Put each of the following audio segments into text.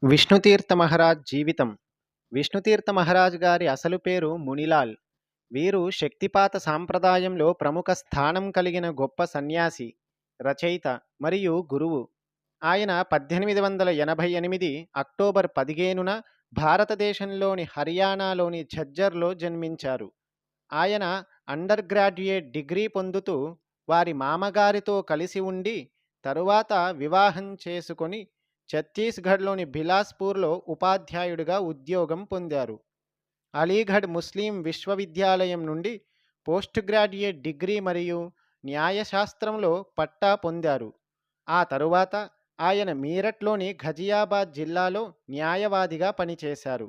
విష్ణుతీర్థ మహారాజ్ జీవితం. విష్ణుతీర్థ మహారాజ్ గారి అసలు పేరు మునిలాల్. వీరు శక్తిపాత సాంప్రదాయంలో ప్రముఖ స్థానం కలిగిన గొప్ప సన్యాసి, రచయిత మరియు గురువు. ఆయన 1888 అక్టోబర్ 15న భారతదేశంలోని హర్యానాలోని ఝజ్జర్లో జన్మించారు. ఆయన అండర్ గ్రాడ్యుయేట్ డిగ్రీ పొందుతూ వారి మామగారితో కలిసి ఉండి తరువాత వివాహం చేసుకొని ఛత్తీస్గఢ్లోని బిలాస్పూర్లో ఉపాధ్యాయుడిగా ఉద్యోగం పొందారు. అలీగఢ్ ముస్లిం విశ్వవిద్యాలయం నుండి పోస్ట్ గ్రాడ్యుయేట్ డిగ్రీ మరియు న్యాయశాస్త్రంలో పట్టా పొందారు. ఆ తరువాత ఆయన మీరట్లోని ఘజియాబాద్ జిల్లాలో న్యాయవాదిగా పనిచేశారు.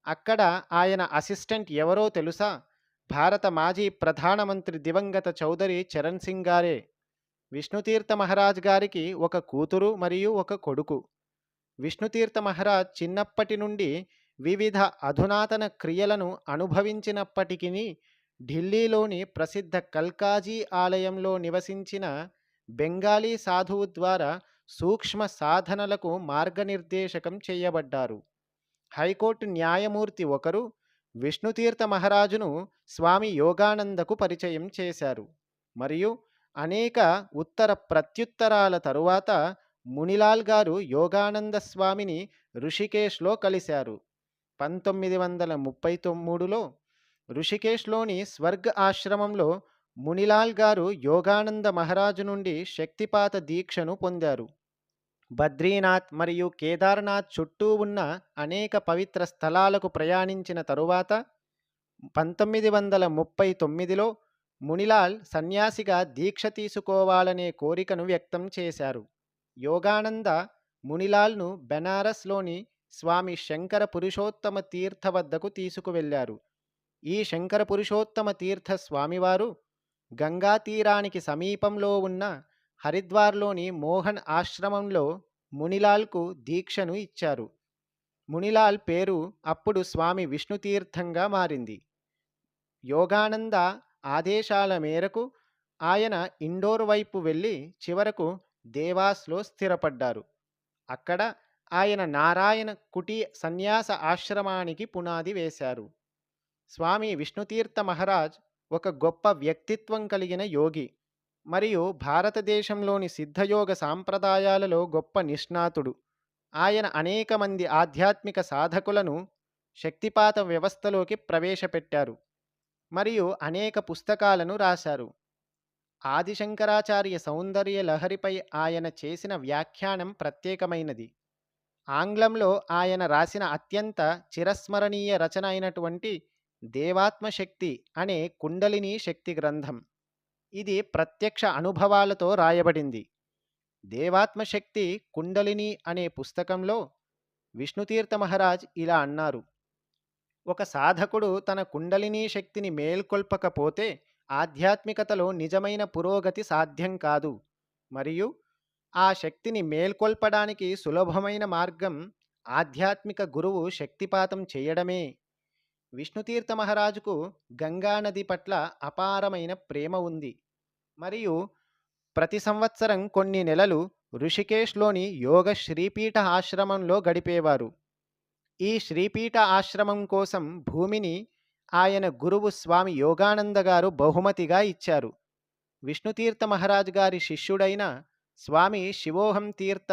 అక్కడ ఆయన అసిస్టెంట్ ఎవరో తెలుసా? భారత మాజీ ప్రధానమంత్రి దివంగత చౌదరి చరణ్ సింగ్ గారే. విష్ణుతీర్థ మహారాజ్ గారికి ఒక కూతురు మరియు ఒక కొడుకు. విష్ణుతీర్థ మహారాజ్ చిన్నప్పటి నుండి వివిధ అధునాతన క్రియలను అనుభవించినప్పటికీ ఢిల్లీలోని ప్రసిద్ధ కల్కాజీ ఆలయంలో నివసించిన బెంగాలీ సాధువు ద్వారా సూక్ష్మ సాధనలకు మార్గనిర్దేశకం చేయబడ్డారు. హైకోర్టు న్యాయమూర్తి ఒకరు విష్ణుతీర్థ మహారాజును స్వామి యోగానందకు పరిచయం చేశారు మరియు అనేక ఉత్తర ప్రత్యుత్తరాల తరువాత మునిలాల్ గారు యోగానంద స్వామిని ఋషికేశ్లో కలిశారు. 1933లో ఋషికేశ్లోని స్వర్గ్ ఆశ్రమంలో మునిలాల్ గారు యోగానంద మహారాజు నుండి శక్తిపాత దీక్షను పొందారు. బద్రీనాథ్ మరియు కేదార్నాథ్ చుట్టూ ఉన్న అనేక పవిత్ర స్థలాలకు ప్రయాణించిన తరువాత 1939లో మునిలాల్ సన్యాసిగా దీక్ష తీసుకోవాలనే కోరికను వ్యక్తం చేశారు. యోగానంద మునిలాల్ను బెనారస్లోని స్వామి శంకర పురుషోత్తమ తీర్థ వద్దకు తీసుకువెళ్లారు. ఈ శంకర పురుషోత్తమ తీర్థ స్వామివారు గంగా తీరానికి సమీపంలో ఉన్న హరిద్వార్లోని మోహన్ ఆశ్రమంలో మునిలాల్కు దీక్షను ఇచ్చారు. మునిలాల్ పేరు అప్పుడు స్వామి విష్ణుతీర్థంగా మారింది. యోగానంద ఆదేశాల మేరకు ఆయన ఇండోర్ వైపు వెళ్ళి చివరకు దేవాస్లో స్థిరపడ్డారు. అక్కడ ఆయన నారాయణ కుటీ సన్యాస ఆశ్రమానికి పునాది వేశారు. స్వామి విష్ణుతీర్థ మహారాజ్ ఒక గొప్ప వ్యక్తిత్వం కలిగిన యోగి మరియు భారతదేశంలోని సిద్ధయోగ సాంప్రదాయాలలో గొప్ప నిష్ణాతుడు. ఆయన అనేక మంది ఆధ్యాత్మిక సాధకులను శక్తిపాత వ్యవస్థలోకి ప్రవేశపెట్టారు మరియు అనేక పుస్తకాలను రాశారు. ఆదిశంకరాచార్య సౌందర్య లహరిపై ఆయన చేసిన వ్యాఖ్యానం ప్రత్యేకమైనది. ఆంగ్లంలో ఆయన రాసిన అత్యంత చిరస్మరణీయ రచన అయినటువంటి దేవాత్మశక్తి అనే కుండలిని శక్తి గ్రంథం. ఇది ప్రత్యక్ష అనుభవాలతో రాయబడింది. దేవాత్మశక్తి కుండలిని అనే పుస్తకంలో విష్ణుతీర్థ మహారాజ్ ఇలా అన్నారు: ఒక సాధకుడు తన కుండలిని శక్తిని మేల్కొల్పకపోతే ఆధ్యాత్మికతలో నిజమైన పురోగతి సాధ్యం కాదు మరియు ఆ శక్తిని మేల్కొల్పడానికి సులభమైన మార్గం ఆధ్యాత్మిక గురువు శక్తిపాతం చేయడమే. విష్ణుతీర్థ మహారాజుకు గంగానది పట్ల అపారమైన ప్రేమ ఉంది మరియు ప్రతి సంవత్సరం కొన్ని నెలలు ఋషికేశ్లోని యోగ శ్రీపీఠ ఆశ్రమంలో గడిపేవారు. ఈ శ్రీపీఠ ఆశ్రమం కోసం భూమిని ఆయన గురువు స్వామి యోగానంద గారు బహుమతిగా ఇచ్చారు. విష్ణుతీర్థ మహారాజ్ గారి శిష్యుడైన స్వామి శివోహం తీర్థ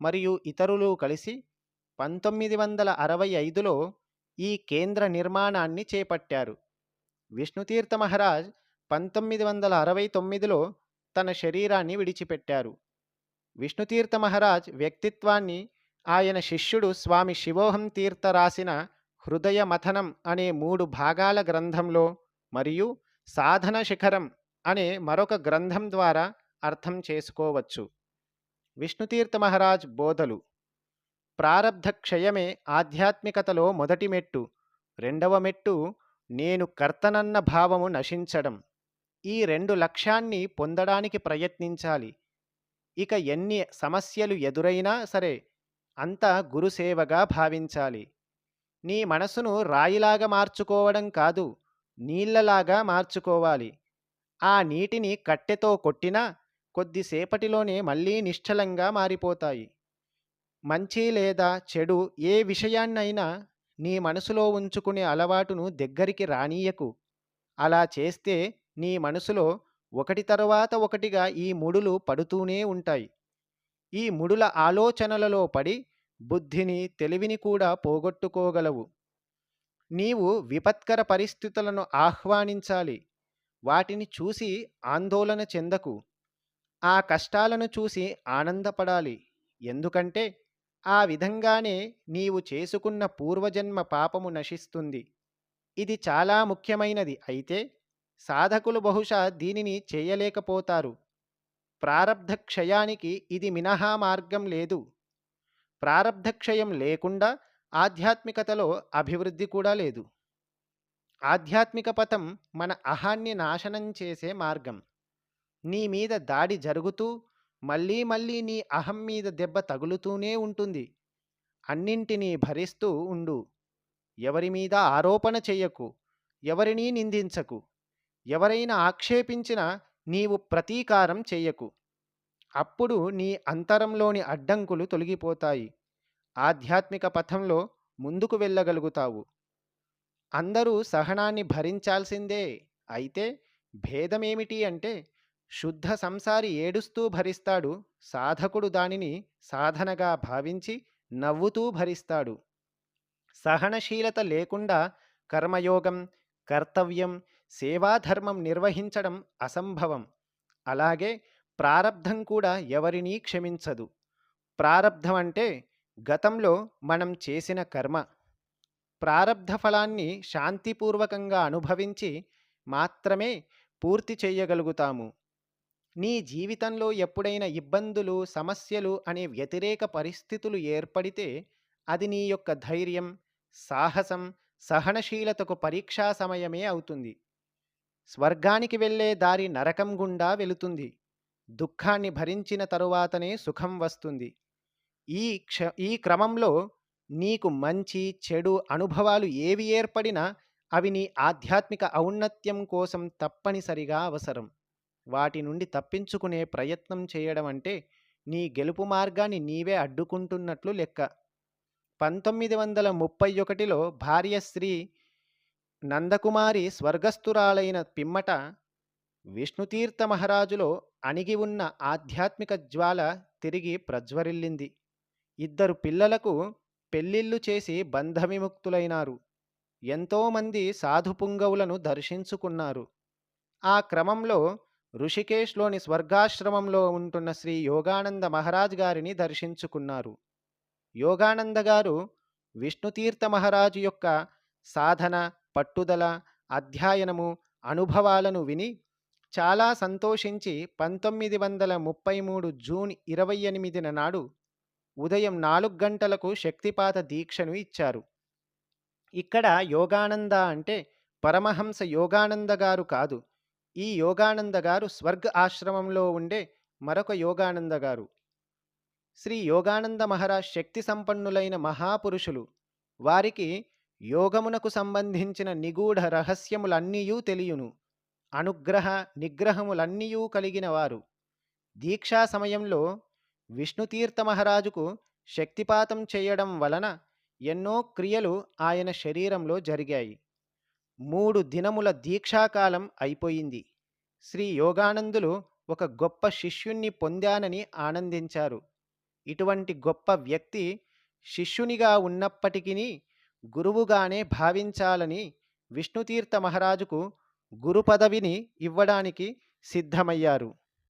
మరియు ఇతరులు కలిసి 1965లో ఈ కేంద్ర నిర్మాణాన్ని చేపట్టారు. విష్ణుతీర్థ మహారాజ్ 1969లో తన శరీరాన్ని విడిచిపెట్టారు. విష్ణుతీర్థ మహారాజ్ వ్యక్తిత్వాన్ని ఆయన శిష్యుడు స్వామి శివోహం తీర్థ రాసిన హృదయ మథనం అనే 3 భాగాల గ్రంథంలో మరియు సాధన శిఖరం అనే మరొక గ్రంథం ద్వారా అర్థం చేసుకోవచ్చు. విష్ణుతీర్థ మహారాజ్ బోధలు: ప్రారబ్ధ క్షయమే ఆధ్యాత్మికతలో మొదటి మెట్టు. రెండవ మెట్టు నేను కర్తనన్న భావము నశించడం. ఈ 2 లక్ష్యాన్ని పొందడానికి ప్రయత్నించాలి. ఇక ఎన్ని సమస్యలు ఎదురైనా సరే అంతా గురుసేవగా భావించాలి. నీ మనసును రాయిలాగా మార్చుకోవడం కాదు, నీళ్లలాగా మార్చుకోవాలి. ఆ నీటిని కట్టెతో కొట్టినా కొద్దిసేపటిలోనే మళ్ళీ నిశ్చలంగా మారిపోతాయి. మంచి లేదా చెడు ఏ విషయాన్నైనా నీ మనసులో ఉంచుకునే అలవాటును దగ్గరికి రానీయకు. అలా చేస్తే నీ మనసులో ఒకటి తరువాత ఒకటిగా ఈ ముడులు పడుతూనే ఉంటాయి. ఈ ముడుల ఆలోచనలలో పడి బుద్ధిని, తెలివిని కూడా పోగొట్టుకోగలవు. నీవు విపత్కర పరిస్థితులను ఆహ్వానించాలి. వాటిని చూసి ఆందోళన చెందకు. ఆ కష్టాలను చూసి ఆనందపడాలి. ఎందుకంటే ఆ విధంగానే నీవు చేసుకున్న పూర్వజన్మ పాపము నశిస్తుంది. ఇది చాలా ముఖ్యమైనది. అయితే సాధకులు బహుశా దీనిని చేయలేకపోతారు. ప్రారబ్ధ క్షయానికి ఇది మినహా మార్గం లేదు. ప్రారబ్ధ క్షయం లేకుండా ఆధ్యాత్మికతలో అభివృద్ధి కూడా లేదు. ఆధ్యాత్మిక పథం మన అహాన్ని నాశనం చేసే మార్గం. నీ మీద దాడి జరుగుతూ మళ్ళీ మళ్ళీ నీ అహం మీద దెబ్బ తగులుతూనే ఉంటుంది. అన్నింటినీ భరిస్తూ ఉండు. ఎవరి మీద ఆరోపణ చెయ్యకు. ఎవరినీ నిందించకు. ఎవరైనా ఆక్షేపించినా నీవు ప్రతీకారం చెయ్యకు. అప్పుడు నీ అంతరంలోని అడ్డంకులు తొలగిపోతాయి. ఆధ్యాత్మిక పథంలో ముందుకు వెళ్ళగలుగుతావు. అందరూ సహనాన్ని భరించాల్సిందే. అయితే భేదమేమిటి అంటే శుద్ధ సంసారి ఏడుస్తూ భరిస్తాడు. సాధకుడు దానిని సాధనగా భావించి నవ్వుతూ భరిస్తాడు. సహనశీలత లేకుండా కర్మయోగం, కర్తవ్యం, సేవాధర్మం నిర్వహించడం అసంభవం. అలాగే ప్రారబ్ధం కూడా ఎవరినీ క్షమించదు. ప్రారబ్ధం అంటే గతంలో మనం చేసిన కర్మ. ప్రారబ్ధ ఫలాన్ని శాంతిపూర్వకంగా అనుభవించి మాత్రమే పూర్తి చేయగలుగుతాము. నీ జీవితంలో ఎప్పుడైనా ఇబ్బందులు, సమస్యలు అనే వ్యతిరేక పరిస్థితులు ఏర్పడితే అది నీ యొక్క ధైర్యం, సాహసం, సహనశీలతకు పరీక్షా సమయమే అవుతుంది. స్వర్గానికి వెళ్ళే దారి నరకం గుండా వెళుతుంది. దుఃఖాన్ని భరించిన తరువాతనే సుఖం వస్తుంది. ఈ క్రమంలో నీకు మంచి, చెడు అనుభవాలు ఏవి ఏర్పడినా అవి నీ ఆధ్యాత్మిక ఔన్నత్యం కోసం తప్పనిసరిగా అవసరం. వాటి నుండి తప్పించుకునే ప్రయత్నం చేయడం అంటే నీ గెలుపు మార్గాన్ని నీవే అడ్డుకుంటున్నట్లు లెక్క. 1931లో భార్య శ్రీ నందకుమారి స్వర్గస్థురాలైన పిమ్మట విష్ణుతీర్థ మహారాజులో అణిగి ఉన్న ఆధ్యాత్మిక జ్వాల తిరిగి ప్రజ్వరిల్లింది. ఇద్దరు పిల్లలకు పెళ్ళిళ్ళు చేసి బంధవిముక్తులైనారు. ఎంతోమంది సాధుపుంగవులను దర్శించుకున్నారు. ఆ క్రమంలో ఋషికేశ్లోని స్వర్గాశ్రమంలో ఉంటున్న శ్రీ యోగానంద మహారాజ్ గారిని దర్శించుకున్నారు. యోగానంద గారు విష్ణుతీర్థ మహారాజు యొక్క సాధన, పట్టుదల, అధ్యయనము, అనుభవాలను విని చాలా సంతోషించి 1933 జూన్ 28న నాడు ఉదయం 4 గంటలకు శక్తిపాత దీక్షను ఇచ్చారు. ఇక్కడ యోగానంద అంటే పరమహంస యోగానంద గారు కాదు. ఈ యోగానంద గారు స్వర్గ ఆశ్రమంలో ఉండే మరొక యోగానంద గారు. శ్రీ యోగానంద మహారాజ్ శక్తి సంపన్నులైన మహాపురుషులు. వారికి యోగమునకు సంబంధించిన నిగూఢ రహస్యములన్నీయూ తెలియును. అనుగ్రహ నిగ్రహములన్నీయూ కలిగిన వారు. దీక్షా సమయంలో విష్ణుతీర్థ మహారాజుకు శక్తిపాతం చేయడం వలన ఎన్నో క్రియలు ఆయన శరీరంలో జరిగాయి. 3 దినముల దీక్షాకాలం అయిపోయింది. శ్రీ యోగానందులు ఒక గొప్ప శిష్యుణ్ణి పొందానని ఆనందించారు. ఇటువంటి గొప్ప వ్యక్తి శిష్యునిగా ఉన్నప్పటికీ గురువుగానే భావించాలని విష్ణుతీర్థ మహారాజుకు గురు పదవిని ఇవ్వడానికి సిద్ధమయ్యారు.